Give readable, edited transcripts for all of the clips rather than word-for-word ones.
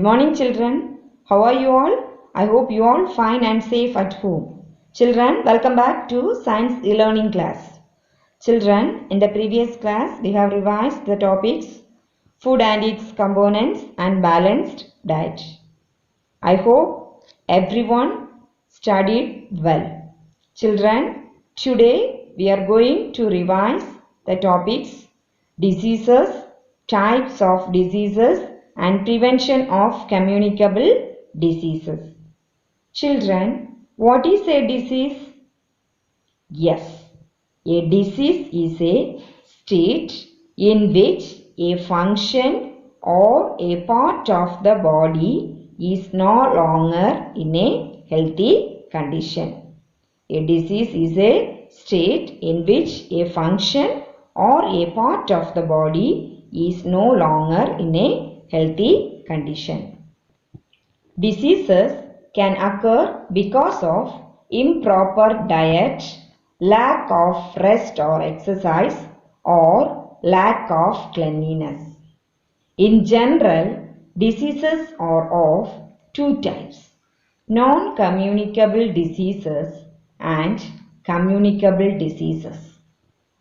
morning children. How are you all? I hope you all fine and safe at home. Children, welcome back to Science e-learning class. Children, in the previous class we have revised the topics food and its components and balanced diet. I hope everyone studied well. Children, today we are going to revise the topics diseases, types of diseases and prevention of communicable diseases. Children, what is a disease? Yes, a disease is a state in which a function or a part of the body is no longer in a healthy condition. A disease is a state in which a function or a part of the body is no longer in a healthy condition. Diseases can occur because of improper diet, lack of rest or exercise, or lack of cleanliness. In general, diseases are of two types: non-communicable diseases and communicable diseases.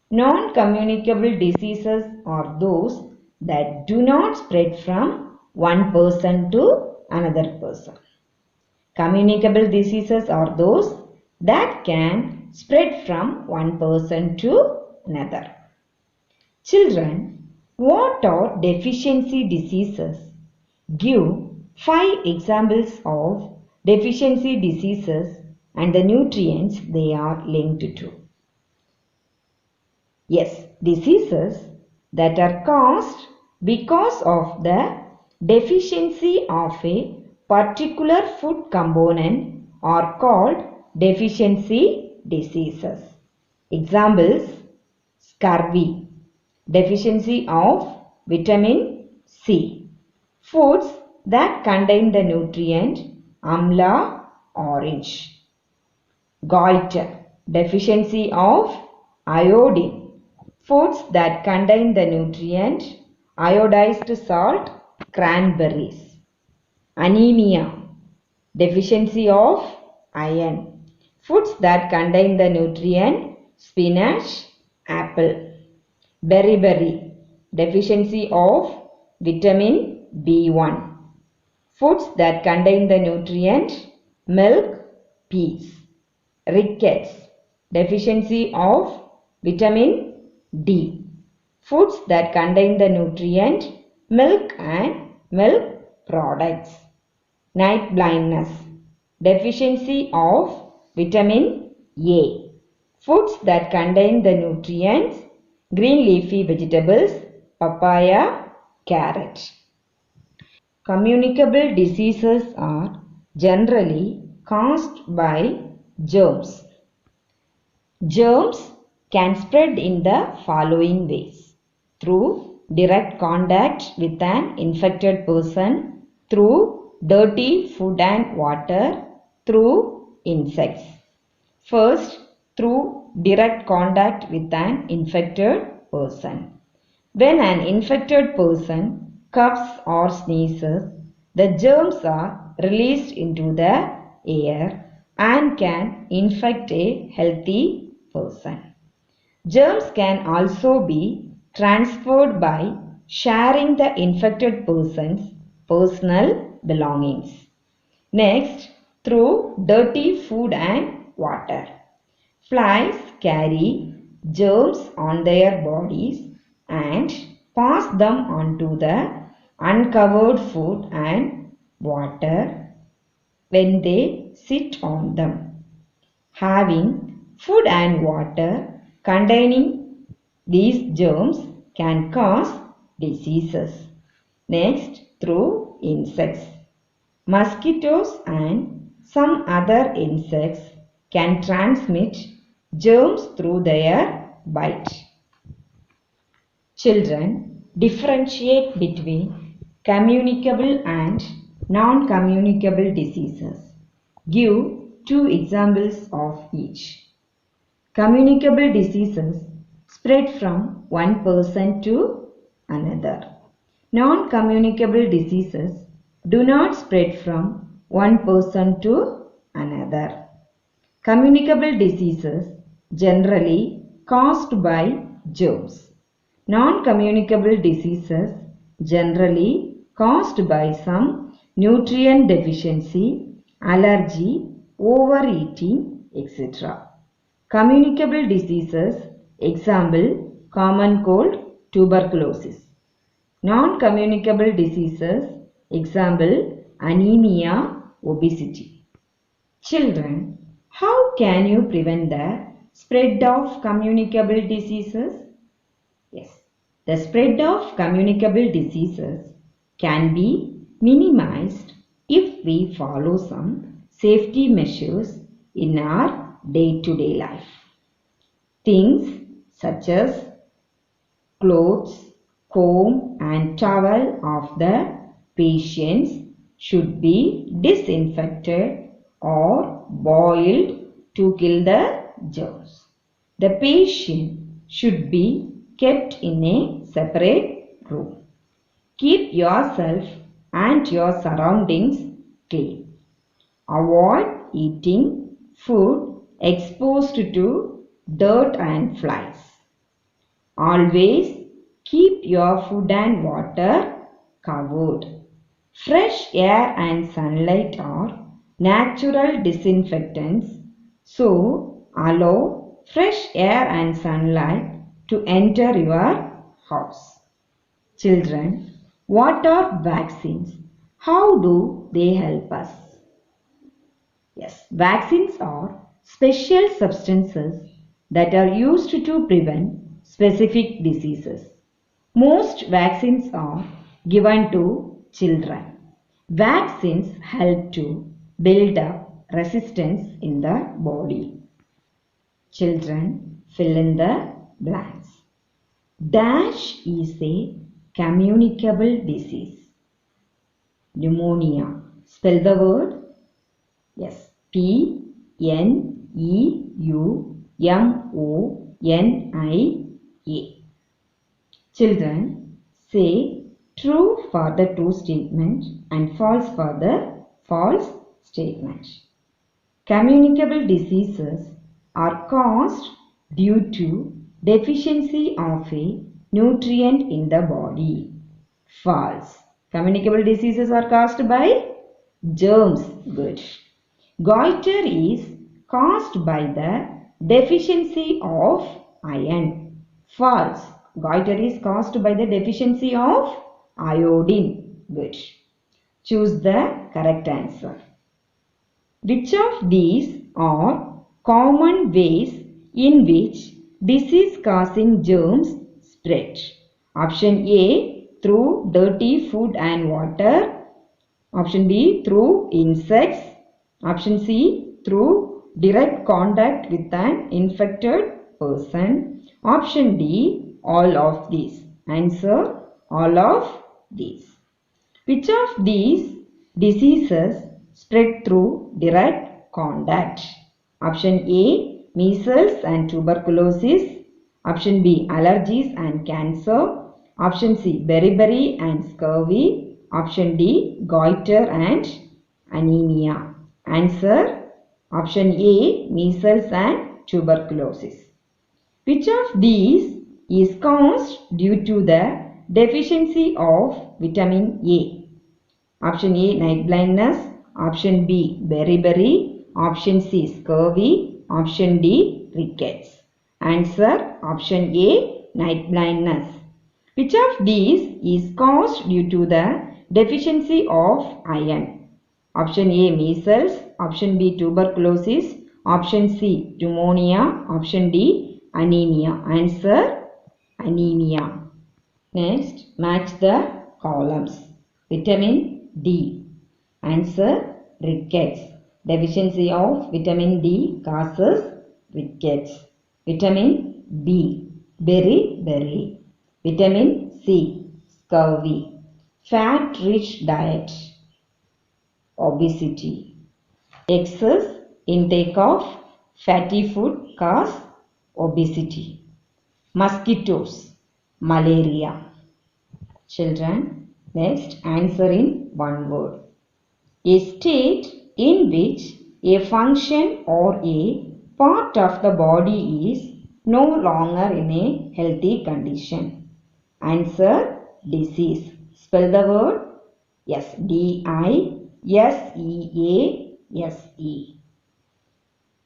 Non-communicable diseases are those that do not spread from one person to another person. Communicable diseases are those that can spread from one person to another. Children, what are deficiency diseases? Give 5 examples of deficiency diseases and the nutrients they are linked to. Yes, diseases that are caused because of the deficiency of a particular food component are called deficiency diseases. Examples: scurvy, deficiency of vitamin C. Foods that contain the nutrient amla orange. Goiter, deficiency of iodine. Foods that contain the nutrient iodized salt cranberries. Anemia, deficiency of iron. Foods that contain the nutrient spinach, apple. Beriberi, deficiency of vitamin B1. Foods that contain the nutrient milk, peas. Rickets, deficiency of vitamin D. Foods that contain the nutrient milk and milk products. Night blindness, deficiency of vitamin A. Foods that contain the nutrients green leafy vegetables, papaya, carrot. Communicable diseases are generally caused by germs. Germs can spread in the following ways: through direct contact with an infected person, through dirty food and water, through insects. First, through direct contact with an infected person. When an infected person coughs or sneezes, the germs are released into the air and can infect a healthy person. Germs can also be transferred by sharing the infected person's personal belongings. Next, through dirty food and water. Flies carry germs on their bodies and pass them on to the uncovered food and water when they sit on them. Having food and water containing these germs can cause diseases. Next, through insects. Mosquitoes and some other insects can transmit germs through their bite. Children, differentiate between communicable and non-communicable diseases. Give 2 examples of each. Communicable diseases spread from one person to another. Non-communicable diseases do not spread from one person to another. Communicable diseases generally caused by germs. Non-communicable diseases generally caused by some nutrient deficiency, allergy, overeating, etc. Communicable diseases, example, common cold, tuberculosis. Non-communicable diseases, example, anemia, obesity. Children, how can you prevent the spread of communicable diseases? Yes, the spread of communicable diseases can be minimized if we follow some safety measures in our day-to-day life. Things such as clothes, comb and towel of the patients should be disinfected or boiled to kill the germs. The patient should be kept in a separate room. Keep yourself and your surroundings clean. Avoid eating food exposed to dirt and flies. Always keep your food and water covered. Fresh air and sunlight are natural disinfectants, so allow fresh air and sunlight to enter your house. Children, what are vaccines? How do they help us? Yes, vaccines are special substances that are used to prevent specific diseases. Most vaccines are given to children. Vaccines help to build up resistance in the body. Children, fill in the blanks. Dash is a communicable disease. Pneumonia. Spell the word. Yes. Pneumonia. Children, say true for the true statement and false for the false statement. Communicable diseases are caused due to deficiency of a nutrient in the body. False. Communicable diseases are caused by germs. Good. Goiter is caused by the deficiency of iron. False. Goiter is caused by the deficiency of iodine. Good. Choose the correct answer. Which of these are common ways in which disease-causing germs spread? Option A, through dirty food and water. Option B, through insects. Option C, through direct contact with an infected person. Option D, all of these. Answer, all of these. Which of these diseases spread through direct contact? Option A, measles and tuberculosis. Option B, allergies and cancer. Option C, beriberi and scurvy. Option D, goiter and anemia. Answer, option A, measles and tuberculosis. Which of these is caused due to the deficiency of vitamin A? Option A, night blindness. Option B, beriberi. Option C, scurvy. Option D, rickets. Answer, option A, night blindness. Which of these is caused due to the deficiency of iron? Option A, measles. Option B, tuberculosis. Option C, pneumonia. Option D, anemia. Answer, anemia. Next, match the columns. Vitamin D. Answer, rickets. Deficiency of vitamin D causes rickets. Vitamin B, beriberi. Vitamin C, scurvy. Fat-rich diet, obesity. Excess intake of fatty food cause obesity. Mosquitoes, malaria. Children, Next, answer in one word. A state in which a function or a part of the body is no longer in a healthy condition. Answer, disease. Spell the word. Yes, D-I-S-E-A-S-E.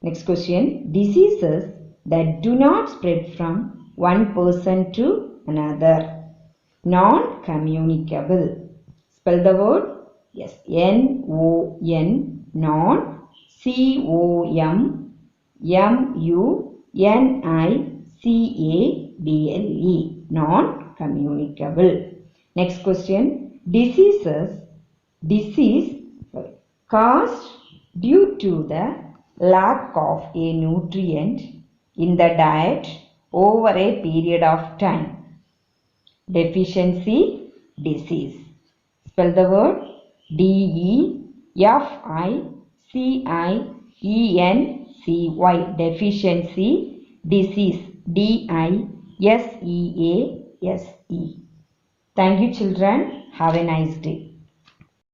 Next question. Diseases that do not spread from one person to another. Non-communicable. Spell the word. Yes, N-O-N, non, C-O-M-M-U-N-I-C-A-B-L-E, non-communicable. Next question. Disease caused due to the lack of a nutrient in the diet over a period of time. Deficiency disease. Spell the word. D-E-F-I-C-I-E-N-C-Y, deficiency disease, D-I-S-E-A-S-E. Thank you children. Have a nice day.